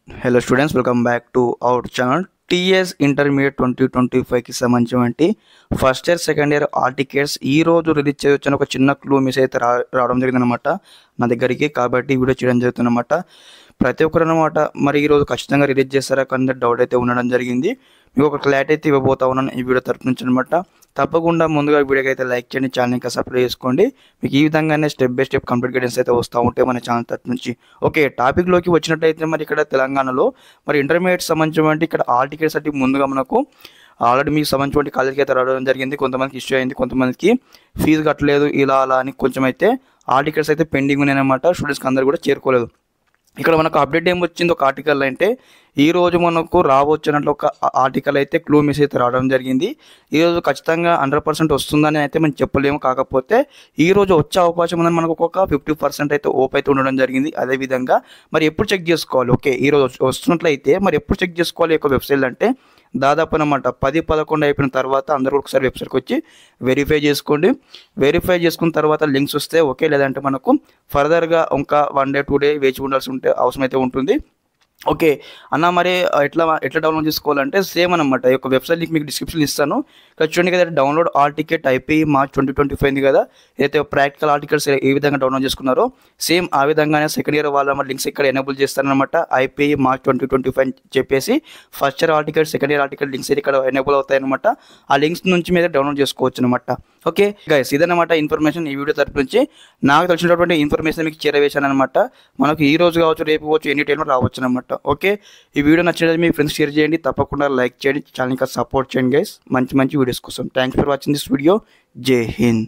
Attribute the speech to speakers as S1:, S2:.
S1: Hello students, welcome back to our channel. TS intermediate 2025కి సంబంధించినటువంటి first year second year hall tickets ఈ రోజు release చేయొచ్చని ఒక చిన్న క్లూ మిస్ అయితే రావడం జరిగిందనమాట నా దగ్గరికి. కాబట్టి వీడియో చేయడం జరుగుతుందన్నమాట. ప్రతి ఒక్కరు అనమాట మరి ఈరోజు ఖచ్చితంగా రిలీజ్ చేస్తారా కొంత డౌట్ అయితే ఉండడం జరిగింది. మీకు ఒక క్లారిటీ అయితే ఇవ్వబోతా ఉన్నాను ఈ వీడియో తరపు నుంచి అనమాట. తప్పకుండా ముందుగా వీడియోకి అయితే లైక్ చేయండి, ఛానల్ ఇంకా సబ్స్క్రైబ్ చేసుకోండి. మీకు ఈ విధంగానే step by step complete guidance అయితే వస్తూ ఉంటాయి మన ఛానల్ తరపు నుంచి. ఓకే, టాపిక్లోకి వచ్చినట్టయితే మరి ఇక్కడ తెలంగాణలో మరి ఇంటర్మీడియట్ సంబంధించి ఇక్కడ ఆల్ టికెట్స్ అంటే ముందుగా మనకు ఆల్రెడీ మీకు సంబంధించిన కాలేజీకి అయితే రావడం జరిగింది. కొంతమందికి ఇష్యూ అయింది, కొంతమందికి ఫీజు కట్టలేదు, ఇలా అలా అని కొంచెం అయితే ఆల్ టికెట్స్ అయితే పెండింగ్ ఉన్నాయన్నమాట. స్టూడెంట్స్కి అందరూ కూడా చేరుకోలేదు. ఇక్కడ మనకు అప్డేట్ ఏం వచ్చింది ఒక ఆర్టికల్ అంటే ఈరోజు మనకు రావచ్చినట్లు ఒక ఆర్టికల్ అయితే క్లూ మిస్ అయితే రావడం జరిగింది. ఈరోజు ఖచ్చితంగా 100% వస్తుందని అయితే మనం చెప్పలేము. కాకపోతే ఈరోజు వచ్చే అవకాశం ఉందని మనకు ఒక 50% అయితే ఓప్ అయితే ఉండడం జరిగింది. అదేవిధంగా మరి ఎప్పుడు చెక్ చేసుకోవాలి, ఓకే ఈరోజు వస్తున్నట్లయితే మరి ఎప్పుడు చెక్ చేసుకోవాలి ఒక వెబ్సైట్ అంటే దాదాపు అనమాట 10-11 అయిపోయిన తర్వాత అందరూ ఒకసారి వెబ్సైట్కి వచ్చి వెరిఫై చేసుకోండి. వెరిఫై చేసుకున్న తర్వాత లింక్స్ వస్తే ఓకే, లేదంటే మనకు ఫర్దర్గా ఇంకా 1 డే 2 డే వేచి ఉండాల్సి అవసరం అయితే ఉంటుంది. ఓకే అన్న, మరి ఎట్లా డౌన్లోడ్ చేసుకోవాలంటే సేమ్ అనమాట. ఈ యొక్క వెబ్సైట్ లింక్ మీకు డిస్క్రిప్షన్ ఇస్తాను. ఇక్కడ చూడండి కదా, download all ticket IPE March 2025 కదా. ఏదైతే ప్రాక్టికల్ ఆర్టికల్స్ ఏ విధంగా డౌన్లోడ్ చేసుకున్నారో సేమ్ ఆ విధంగానే సెకండ్ ఇయర్ వాళ్ళ లింక్స్ ఇక్కడ ఎనేబుల్ చేస్తారనమాట. ఐపీఈ మార్చ్ 2025 చెప్పేసి first year article second year article links ఇక్కడ ఎనేబుల్ అవుతాయి అనమాట. ఆ లింక్స్ నుంచి మీద డౌన్లోడ్ చేసుకోవచ్చు అనమాట. ఓకే గైస్, ఇదన్నమాట ఇన్ఫర్మేషన్ ఈ వీడియో తరపు నుంచి నాకు తెలిసినటువంటి ఇన్ఫర్మేషన్ మీకు చేరవేశాను అనమాట. మనకు ఈ రోజు కావచ్చు, రేపు కావచ్చు, ఎనీ టైంలో రావచ్చు అనమాట. ఓకే, ఈ వీడియో నచ్చినది మీ ఫ్రెండ్స్ షేర్ చేయండి, తప్పకుండా లైక్ చేయండి, ఛానల్ ఇంకా సపోర్ట్ చేయండి గైస్ మంచి వీడియోస్ కోసం. Thanks for watching this video. జై హింద్.